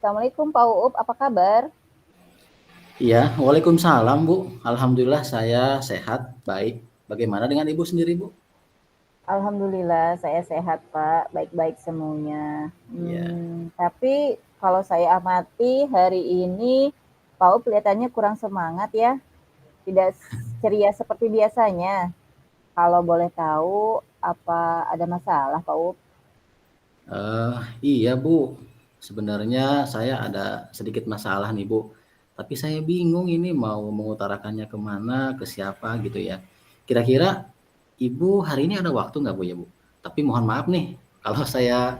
Assalamualaikum Pak Uup, apa kabar? Iya, waalaikumsalam Bu. Alhamdulillah saya sehat, baik. Bagaimana dengan Ibu sendiri Bu? Alhamdulillah saya sehat Pak, baik-baik semuanya. Iya. Tapi kalau saya amati hari ini Pak Uup kelihatannya kurang semangat ya, tidak ceria seperti biasanya. Kalau boleh tahu apa ada masalah Pak Uup? Eh, iya Bu. Sebenarnya saya ada sedikit masalah nih Bu. Tapi saya bingung ini mau mengutarakannya kemana, ke siapa gitu ya. Kira-kira Ibu hari ini ada waktu nggak Bu ya Bu? Tapi mohon maaf nih, kalau saya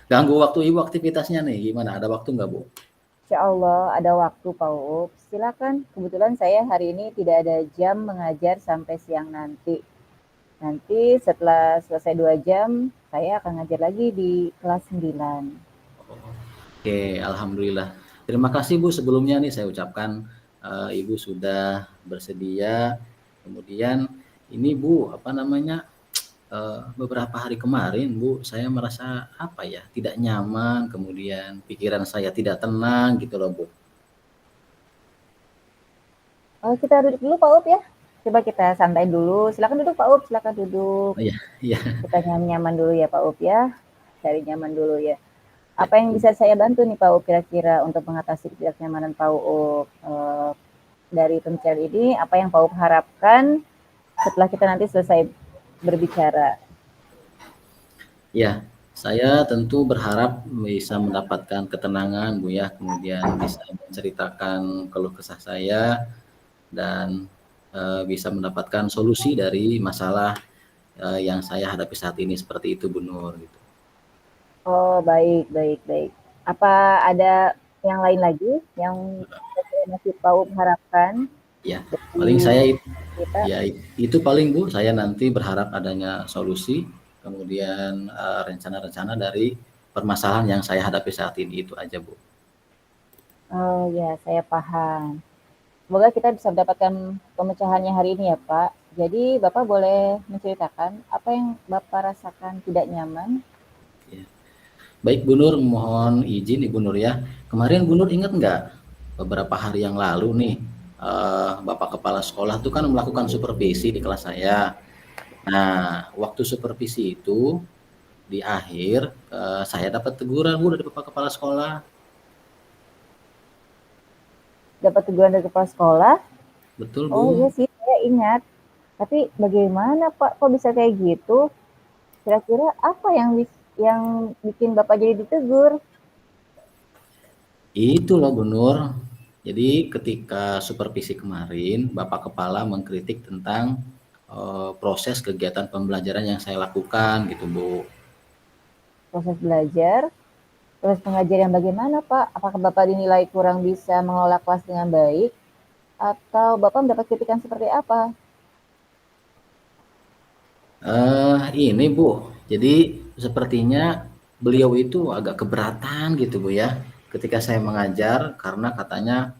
ganggu waktu Ibu aktivitasnya nih, gimana? Ada waktu nggak Bu? Insya Allah ada waktu Pak Uup. Silakan, kebetulan saya hari ini tidak ada jam mengajar sampai siang nanti. Nanti setelah selesai 2 jam, saya akan ngajar lagi di kelas 9. Oke, alhamdulillah. Terima kasih Bu sebelumnya nih saya ucapkan Ibu sudah bersedia. Kemudian ini Bu, apa namanya? Beberapa hari kemarin Bu, saya merasa apa ya, tidak nyaman, kemudian pikiran saya tidak tenang gitu loh Bu. Kita duduk dulu Pak Up ya. Coba kita santai dulu. Silakan duduk Pak Up, silakan duduk. Oh iya, iya, Kita nyaman-nyaman dulu ya Pak Up ya. Cari nyaman dulu ya. ya. Apa yang bisa saya bantu nih Pak Up kira-kira untuk mengatasi ketidaknyamanan Pak Up dari pembicaraan ini? Apa yang Pak Up harapkan setelah kita nanti selesai berbicara? Ya, saya tentu berharap bisa mendapatkan ketenangan Bu ya, kemudian bisa menceritakan keluh kesah saya dan bisa mendapatkan solusi dari masalah yang saya hadapi saat ini seperti itu Bu Nur gitu. Oh baik, baik, baik. Apa ada yang lain lagi yang masih Pak Up harapkan Ya, paling dari saya kita? ya itu paling Bu, saya nanti berharap adanya solusi, kemudian rencana-rencana dari permasalahan yang saya hadapi saat ini itu aja Bu. Oh ya, saya paham. Semoga kita bisa mendapatkan pemecahannya hari ini ya Pak. Jadi Bapak boleh menceritakan apa yang Bapak rasakan tidak nyaman? Ya. Baik Bu Nur, mohon izin Ibu Nur ya. Kemarin Bu Nur ingat nggak beberapa hari yang lalu nih Bapak Kepala Sekolah tuh kan melakukan supervisi di kelas saya. Nah, waktu supervisi itu di akhir saya dapat teguran Bu dari Bapak Kepala Sekolah. Dapat teguran dari kepala sekolah? Betul Oh iya Bu. sih, saya ingat. Tapi bagaimana Pak, kok bisa kayak gitu? Kira-kira apa yang bikin Bapak jadi ditegur? Itu loh Bu Nur. Jadi ketika supervisi kemarin, Bapak Kepala mengkritik tentang proses kegiatan pembelajaran yang saya lakukan gitu Bu. Proses belajar, proses pengajaran bagaimana Pak? Apakah Bapak dinilai kurang bisa mengelola kelas dengan baik? Atau Bapak mendapat kritikan seperti apa? Ini Bu, jadi sepertinya beliau itu agak keberatan gitu Bu ya, ketika saya mengajar karena katanya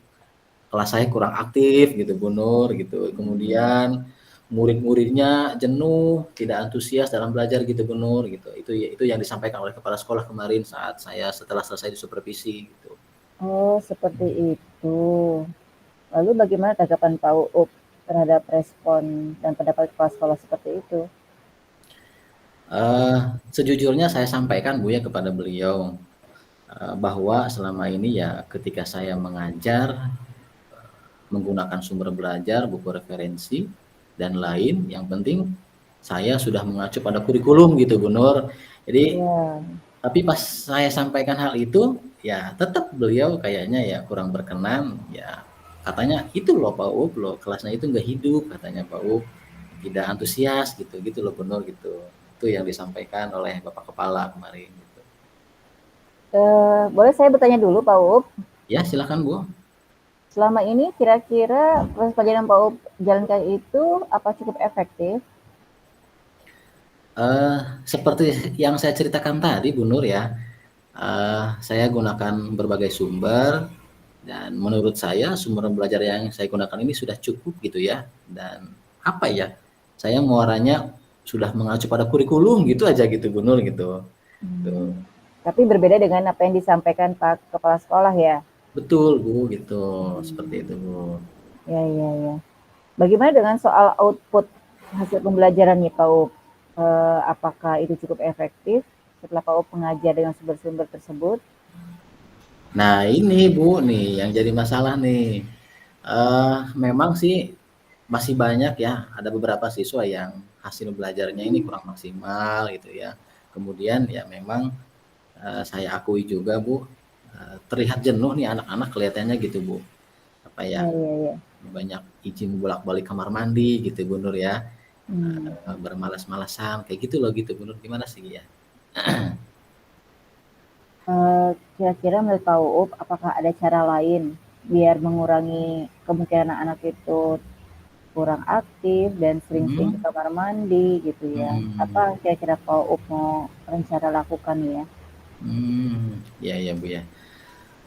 kelas saya kurang aktif gitu Bu Nur gitu. Kemudian murid-muridnya jenuh, tidak antusias dalam belajar gitu Bu Nur gitu. Itu yang disampaikan oleh kepala sekolah kemarin saat saya setelah selesai disupervisi gitu. Oh, seperti itu. Lalu bagaimana tanggapan Pak Uup terhadap respon dan pendapat kepala sekolah seperti itu? Sejujurnya saya sampaikan Bu ya kepada beliau bahwa selama ini ya ketika saya mengajar menggunakan sumber belajar, buku referensi dan lain, yang penting saya sudah mengacu pada kurikulum gitu Bu Nur. Jadi Ya, tapi pas saya sampaikan hal itu ya tetap beliau kayaknya ya kurang berkenan ya, katanya itu loh Pak Up loh kelasnya itu nggak hidup katanya Pak Up, tidak antusias gitu gitu loh Bu Nur gitu. Itu yang disampaikan oleh Bapak Kepala kemarin gitu. boleh saya bertanya dulu Pak Uup, Ya silakan Bu. selama ini kira-kira proses pelajaran Pak Uup jalankan itu apa cukup efektif? Seperti yang saya ceritakan tadi Bu Nur ya, saya gunakan berbagai sumber dan menurut saya sumber belajar yang saya gunakan ini sudah cukup gitu ya, dan apa ya, saya muaranya sudah mengacu pada kurikulum gitu aja gitu Bu Nur gitu. Hmm, Tuh. Tapi berbeda dengan apa yang disampaikan Pak Kepala Sekolah ya? Betul Bu, gitu. Seperti itu Bu. Ya, ya, ya. Bagaimana dengan soal output hasil pembelajaran nih Pak Up? Apakah itu cukup efektif setelah Pak Up mengajar dengan sumber-sumber tersebut? Nah ini Bu nih yang jadi masalah nih. Memang sih masih banyak ya, ada beberapa siswa yang hasil belajarnya ini kurang maksimal gitu ya. Kemudian ya memang saya akui juga Bu, terlihat jenuh nih anak-anak kelihatannya gitu Bu. Apa ya, Ya, ya, ya. banyak izin bolak-balik kamar mandi gitu Bu Nur ya, Hmm. bermalas-malasan kayak gitu loh gitu Bu Nur, gimana sih ya? Kira-kira menurut Pak Uup, apakah ada cara lain biar mengurangi kemungkinan anak itu kurang aktif dan sering-sering ke Mhm, kamar mandi gitu ya? Apa mhm, kira-kira Pak Uup mau rencana lakukan ya? iya iya Bu ya.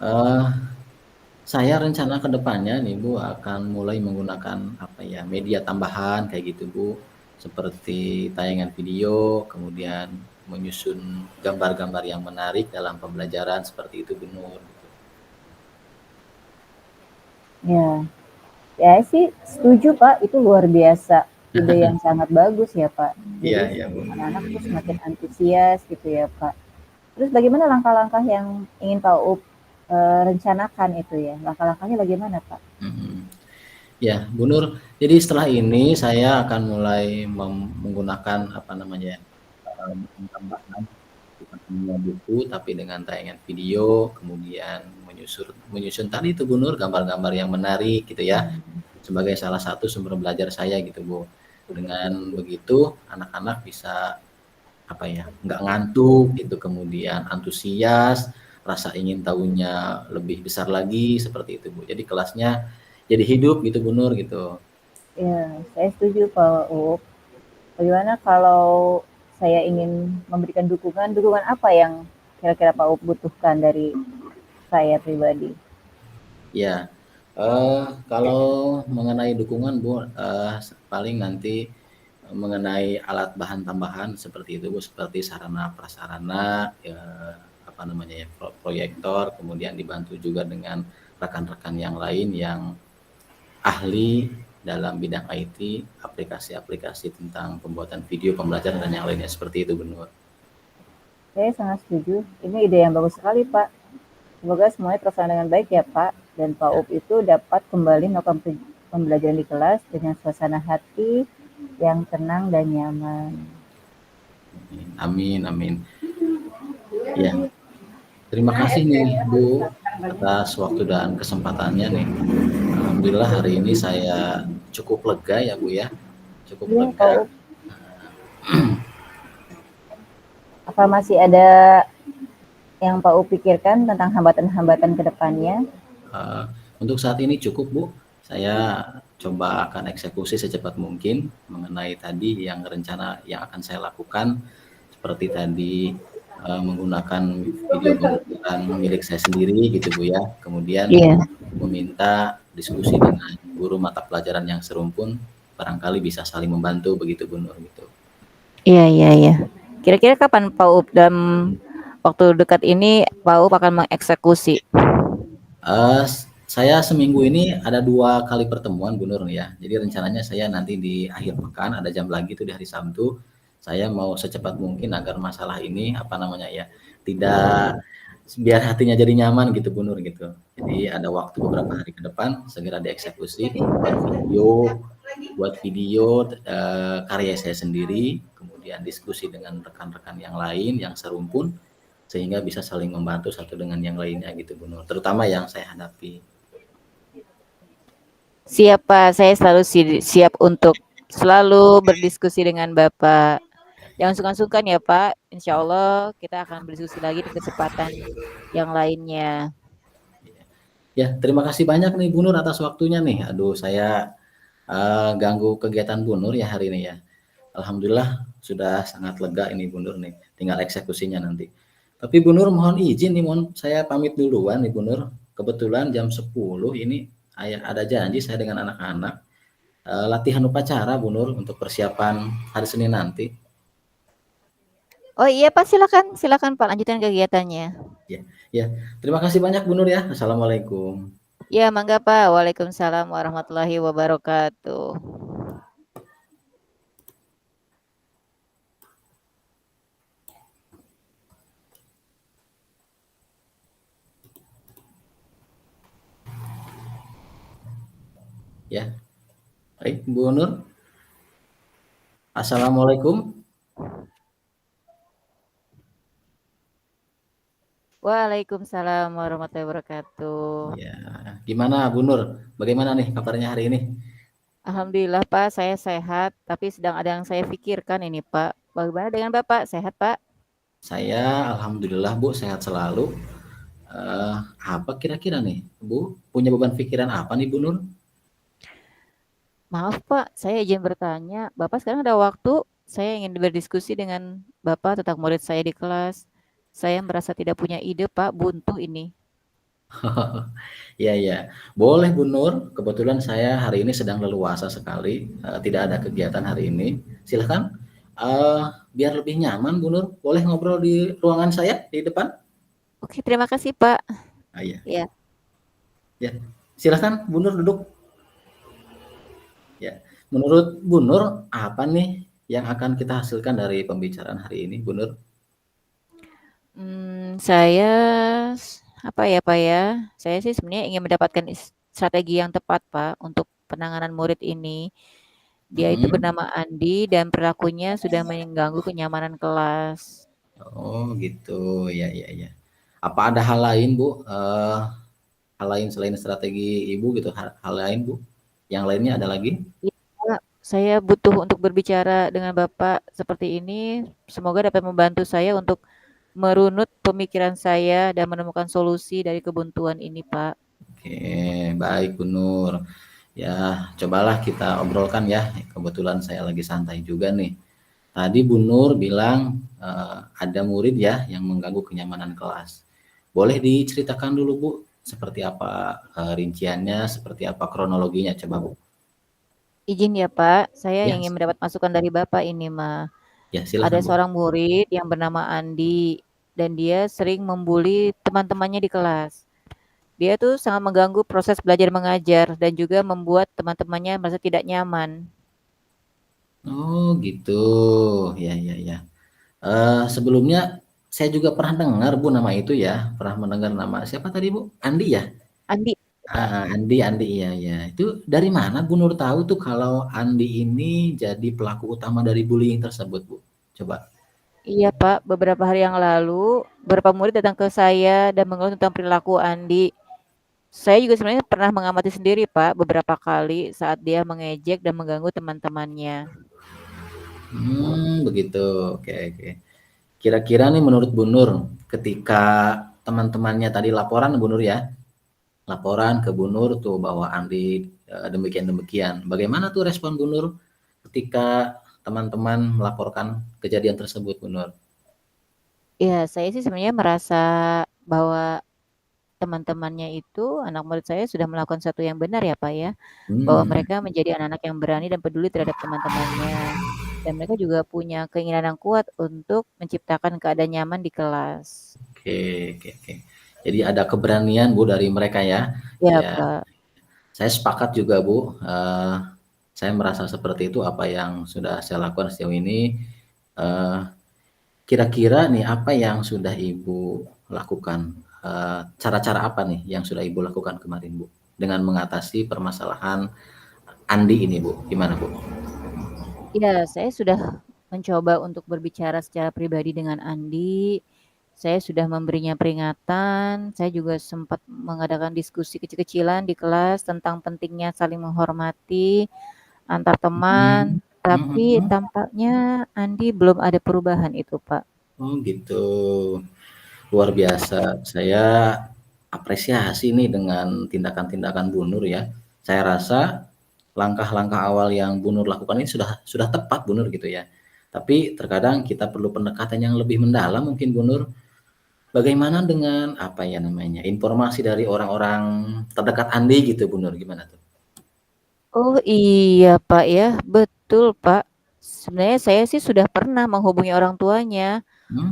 Eee, saya rencana ke depannya nih Bu akan mulai menggunakan apa ya, media tambahan kayak gitu Bu, seperti tayangan video, kemudian menyusun gambar-gambar yang menarik dalam pembelajaran seperti itu Bu Nur, gitu. Ya, ya sih setuju Pak, itu luar biasa. Ide yang sangat bagus ya Pak. Iya Jadi iya Bu. anak-anak tuh semakin antusias gitu ya Pak. Terus bagaimana langkah-langkah yang ingin Pak Uup rencanakan itu ya? Langkah-langkahnya bagaimana Pak? Mhm. Ya, Bu Nur, jadi setelah ini saya akan mulai menggunakan apa namanya ya, bahan tambahan bukan hanya buku tapi dengan tayangan video, kemudian menyusun menyusun tadi itu Bu Nur, gambar-gambar yang menarik gitu ya, sebagai salah satu sumber belajar saya gitu Bu. Dengan begitu anak-anak bisa apa ya, nggak ngantuk gitu, kemudian antusias, rasa ingin tahunya lebih besar lagi seperti itu Bu. Jadi kelasnya jadi hidup gitu Bu Nur gitu. Ya, saya setuju Pak Uup. Bagaimana kalau saya ingin memberikan dukungan, dukungan apa yang kira-kira Pak Uup butuhkan dari saya pribadi? Ya, kalau mengenai dukungan Bu, paling nanti mengenai alat bahan tambahan seperti itu Bu, seperti sarana prasarana, apa namanya ya, proyektor, kemudian dibantu juga dengan rekan-rekan yang lain yang ahli dalam bidang IT, aplikasi-aplikasi tentang pembuatan video pembelajaran dan yang lainnya seperti itu Bu Nur. Saya sangat setuju. Ini ide yang bagus sekali Pak. Semoga semuanya terlaksana dengan baik ya Pak. Dan Pak Ya, Up itu dapat kembali melakukan pembelajaran di kelas dengan suasana hati yang tenang dan nyaman. amin amin. Ya, terima kasih nih Bu atas waktu dan kesempatannya nih. Alhamdulillah hari ini saya cukup lega ya Bu ya, cukup Iya Pak lega. Up. Apa masih ada yang Pak Up pikirkan tentang hambatan-hambatan ke depannya? Eh, untuk saat ini cukup Bu, saya coba akan eksekusi secepat mungkin mengenai tadi yang rencana yang akan saya lakukan seperti tadi menggunakan video pembelajaran milik saya sendiri gitu Bu ya, kemudian Iya. meminta diskusi dengan guru mata pelajaran yang serumpun, barangkali bisa saling membantu begitu Bu Nur gitu. Iya, iya, iya. Kira-kira kapan Pak Up dalam waktu dekat ini Pak Up akan mengeksekusi? Eh, saya seminggu ini ada 2 kali pertemuan Bu Nur ya. Jadi rencananya saya nanti di akhir pekan ada jam lagi tuh di hari Sabtu. Saya mau secepat mungkin agar masalah ini apa namanya ya, tidak biar hatinya jadi nyaman gitu Bu Nur gitu. Jadi ada waktu beberapa hari ke depan segera dieksekusi buat video karya saya sendiri, kemudian diskusi dengan rekan-rekan yang lain yang serumpun sehingga bisa saling membantu satu dengan yang lainnya gitu Bu Nur, terutama yang saya hadapi. Siap Pak, saya selalu siap untuk selalu berdiskusi dengan Bapak. Jangan sungkan-sungkan ya Pak, insya Allah kita akan berdiskusi lagi di kesempatan yang lainnya. Ya, terima kasih banyak nih Bu Nur atas waktunya nih. Aduh, saya ganggu kegiatan Bu Nur ya hari ini ya. Alhamdulillah sudah sangat lega ini Bu Nur nih, tinggal eksekusinya nanti. Tapi Bu Nur mohon izin nih, mohon saya pamit duluan nih Bu Nur. Kebetulan jam 10 ini ada janji saya dengan anak-anak latihan upacara Bu Nur untuk persiapan hari Senin nanti. Oh iya Pak, silakan silakan Pak, lanjutkan kegiatannya. Ya, ya. Terima kasih banyak Bu Nur ya. Assalamualaikum. Ya, mangga Pak. Waalaikumsalam warahmatullahi wabarakatuh. Ya, baik Bu Nur. Assalamualaikum. Waalaikumsalam warahmatullahi wabarakatuh. Ya, gimana Bu Nur? Bagaimana nih kabarnya hari ini? Alhamdulillah Pak, saya sehat, tapi sedang ada yang saya pikirkan ini Pak. Bagaimana dengan Bapak? Sehat Pak? Saya alhamdulillah Bu sehat selalu. Eh, apa kira-kira nih Bu? Punya beban pikiran apa nih Bu Nur? Maaf Pak, saya izin bertanya. Bapak sekarang ada waktu? Saya ingin berdiskusi dengan Bapak tentang murid saya di kelas. Saya merasa tidak punya ide Pak, buntu ini. Ya, ya. Boleh Bu Nur. Kebetulan saya hari ini sedang leluasa sekali. Tidak ada kegiatan hari ini. Silahkan. Eh, biar lebih nyaman Bu Nur, boleh ngobrol di ruangan saya di depan? Oke, terima kasih Pak. Ah, ya. Ya, Ya. Silahkan Bu Nur duduk. Ya. Menurut Bu Nur, apa nih yang akan kita hasilkan dari pembicaraan hari ini, Bu Nur? Saya apa ya Pak ya? Saya sih sebenarnya ingin mendapatkan strategi yang tepat Pak untuk penanganan murid ini. Dia itu Mhm. bernama Andi dan perilakunya sudah mengganggu kenyamanan kelas. Oh, gitu. Ya, ya, ya. Apa ada hal lain, Bu? Hal lain selain strategi Ibu gitu, hal lain, Bu? Yang lainnya ada lagi? Iya, Pak, saya butuh untuk berbicara dengan Bapak seperti ini. Semoga dapat membantu saya untuk merunut pemikiran saya dan menemukan solusi dari kebuntuan ini, Pak. Oke, baik Bu Nur. Ya, cobalah kita obrolkan ya. Kebetulan saya lagi santai juga nih. Tadi Bu Nur bilang ada murid ya yang mengganggu kenyamanan kelas. Boleh diceritakan dulu Bu, seperti apa rinciannya, seperti apa kronologinya, coba Bu. Izin ya, Pak, saya Ya, ingin mendapat masukan dari Bapak ini, mah. ya Ada silakan Bu. seorang murid yang bernama Andi dan dia sering membuli teman-temannya di kelas. Dia tuh sangat mengganggu proses belajar mengajar dan juga membuat teman-temannya merasa tidak nyaman. Oh gitu, ya, ya, ya. Sebelumnya saya juga pernah dengar Bu nama itu ya, pernah mendengar nama siapa tadi Bu? Andi ya? Andi, Pak. Andi, Andi, iya, iya. Itu dari mana Bu Nur tahu tuh kalau Andi ini jadi pelaku utama dari bullying tersebut Bu? Coba. Iya, Pak. Beberapa hari yang lalu, beberapa murid datang ke saya dan mengeluh tentang perilaku Andi. Saya juga sebenarnya pernah mengamati sendiri, Pak, beberapa kali saat dia mengejek dan mengganggu teman-temannya. Begitu. Oke, oke. Kira-kira nih menurut Bu Nur, ketika teman-temannya tadi laporan Bu Nur ya, laporan ke Bu Nur tuh bahwa Andi demikian-demikian. Bagaimana tuh respon Bu Nur ketika teman-teman melaporkan kejadian tersebut Bu Nur? Ya, saya sih sebenarnya merasa bahwa teman-temannya itu, anak murid saya sudah melakukan sesuatu yang benar ya, Pak, ya. Bahwa Hmm, mereka menjadi anak-anak yang berani dan peduli terhadap teman-temannya. Dan mereka juga punya keinginan yang kuat untuk menciptakan keadaan nyaman di kelas. oke, oke, oke. Jadi ada keberanian Bu dari mereka ya. Ya, Ya, Pak. saya sepakat juga Bu. Saya merasa seperti itu apa yang sudah saya lakukan sejauh ini. Eh, Kira-kira nih apa yang sudah Ibu lakukan? Cara-cara apa nih yang sudah Ibu lakukan kemarin Bu? Dengan mengatasi permasalahan Andi ini Bu, gimana Bu? Ya, saya sudah mencoba untuk berbicara secara pribadi dengan Andi. Saya sudah memberinya peringatan. Saya juga sempat mengadakan diskusi kecil-kecilan di kelas tentang pentingnya saling menghormati antar teman. Mhm, Tapi mhm. tampaknya Andi belum ada perubahan itu, Pak. Oh gitu, luar biasa. Saya apresiasi nih dengan tindakan-tindakan Bu Nur ya. Saya rasa langkah-langkah awal yang Bu Nur lakukan ini sudah tepat Bu Nur gitu ya. Tapi terkadang kita perlu pendekatan yang lebih mendalam mungkin Bu Nur. Bagaimana dengan apa ya namanya, informasi dari orang-orang terdekat Andi gitu Bu Nur, gimana tuh? Oh iya, Pak ya, betul, Pak. Sebenarnya saya sih sudah pernah menghubungi orang tuanya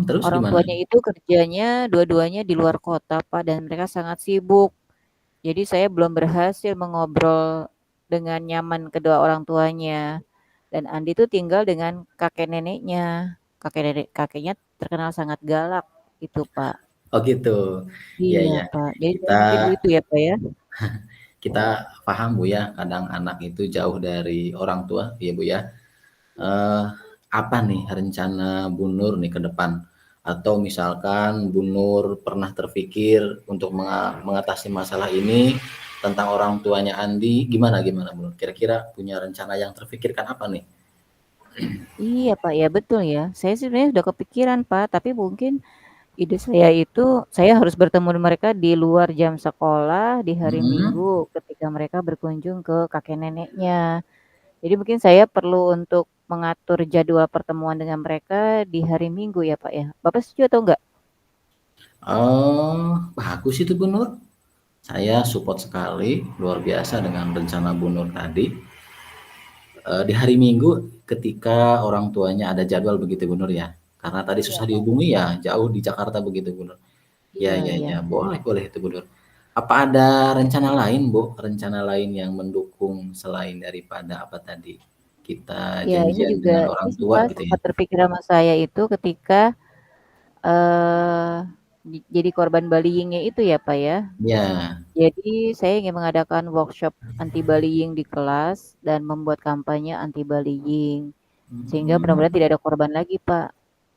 Terus Orang gimana? tuanya itu kerjanya dua-duanya di luar kota, Pak, dan mereka sangat sibuk. Jadi saya belum berhasil mengobrol dengan nyaman kedua orang tuanya. Dan Andi tuh tinggal dengan kakek neneknya. Kakeknya terkenal sangat galak itu, Pak. Oh gitu. Iya Iya, ya. Pak. Jadi Kita saya mungkin itu ya, Pak ya. kita paham Bu ya, kadang anak itu jauh dari orang tua, ya Bu ya. Eh, apa nih rencana Bu Nur nih ke depan? Atau misalkan Bu Nur pernah terpikir untuk mengatasi masalah ini tentang orang tuanya Andi, gimana gimana Bu Nur? Kira-kira punya rencana yang terpikirkan apa nih? Iya, Pak. Ya betul ya. Saya sih sebenarnya sudah kepikiran, Pak. Tapi mungkin ide saya itu saya harus bertemu dengan mereka di luar jam sekolah di hari Hmm. Minggu ketika mereka berkunjung ke kakek neneknya. Jadi mungkin saya perlu untuk mengatur jadwal pertemuan dengan mereka di hari Minggu ya, Pak, ya. Bapak setuju atau enggak? Oh, bagus itu Bu Nur. Saya support sekali, luar biasa dengan rencana Bu Nur tadi. Di hari Minggu ketika orang tuanya ada jadwal begitu Bu Nur ya? Karena tadi Iya, susah Pak. dihubungi ya, jauh di Jakarta begitu Bu Nur. Ya Iya, ya iya. ya, boleh boleh itu Bu Nur. Apa ada rencana lain Bu? Rencana lain yang mendukung selain daripada apa tadi, kita Iya, ini janjian juga dengan ini orang sih, tua Pak, gitu ya? sempat terpikir sama saya itu ketika eh jadi korban bullying-nya itu ya, Pak, ya. Ya, Jadi saya ingin mengadakan workshop anti bullying di kelas dan membuat kampanye anti bullying. Sehingga mhm. benar-benar tidak ada korban lagi, Pak,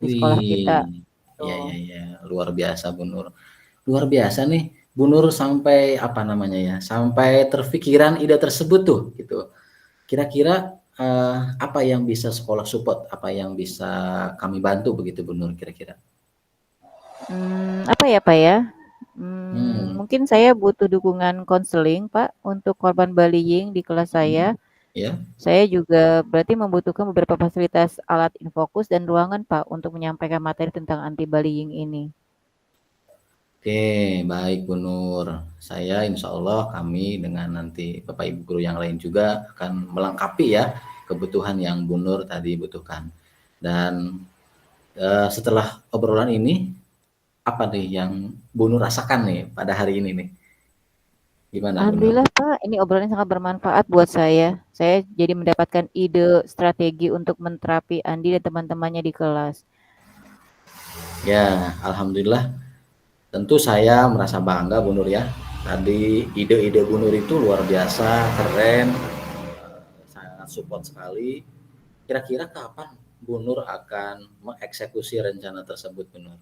di sekolah kita. Wih, ya Tuh. ya ya, luar biasa Bu Nur. Luar biasa nih, Bu Nur sampai apa namanya ya, sampai terfikiran ide tersebut tuh gitu. Kira-kira apa yang bisa sekolah support, apa yang bisa kami bantu begitu Bu Nur kira-kira? Apa ya, Pak, ya, Hmm, mungkin saya butuh dukungan konseling, Pak, untuk korban bullying di kelas saya. mhm, ya, Saya juga berarti membutuhkan beberapa fasilitas alat infokus dan ruangan, Pak, untuk menyampaikan materi tentang anti bullying ini. oke baik Bu Nur. Saya insya Allah kami dengan nanti Bapak Ibu guru yang lain juga akan melengkapi ya kebutuhan yang Bu Nur tadi butuhkan. Dan setelah obrolan ini apa nih yang Bu Nur rasakan nih pada hari ini nih? Gimana Bu Nur? Alhamdulillah, Pak, ini obrolan sangat bermanfaat buat saya. Saya jadi mendapatkan ide strategi untuk menterapi Andi dan teman-temannya di kelas. Ya, alhamdulillah. Tentu saya merasa bangga Bu Nur ya. Tadi ide-ide Bu Nur itu luar biasa, keren, sangat support sekali. Kira-kira kapan Bu Nur akan mengeksekusi rencana tersebut Bu Nur?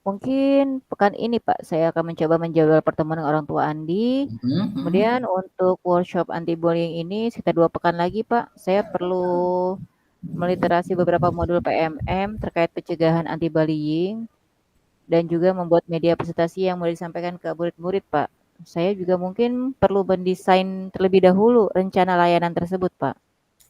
Mungkin pekan ini, Pak, saya akan mencoba menjadwal pertemuan dengan orang tua Andi. Mhm Kemudian mhm. untuk workshop anti bullying ini sekitar 2 pekan lagi, Pak. Saya perlu meliterasi beberapa modul PMM terkait pencegahan anti bullying dan juga membuat media presentasi yang boleh disampaikan ke murid-murid, Pak. Saya juga mungkin perlu mendesain terlebih dahulu rencana layanan tersebut, Pak.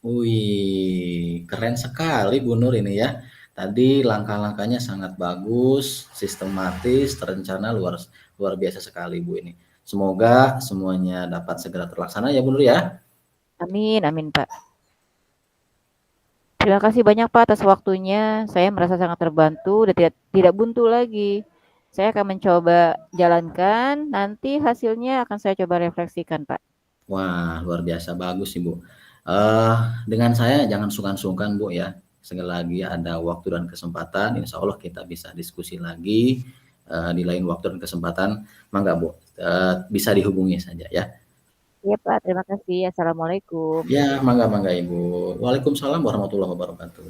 Wih, keren sekali Bu Nur ini ya. Tadi langkah-langkahnya sangat bagus, sistematis, terencana luar luar biasa sekali Bu ini. Semoga semuanya dapat segera terlaksana ya Bu Nur ya. Amin, amin, Pak. Terima kasih banyak, Pak, atas waktunya. Saya merasa sangat terbantu dan tidak buntu lagi. Saya akan mencoba jalankan, nanti hasilnya akan saya coba refleksikan, Pak. Wah, luar biasa bagus sih, Bu. Eh, dengan saya jangan sungkan-sungkan, Bu, ya. Sekali lagi ada waktu dan kesempatan, insya Allah kita bisa diskusi lagi di lain waktu dan kesempatan. Mangga, Bu, bisa dihubungi saja ya. Iya, Pak, terima kasih. Assalamualaikum. Ya, mangga, mangga, Ibu. Waalaikumsalam warahmatullahi wabarakatuh.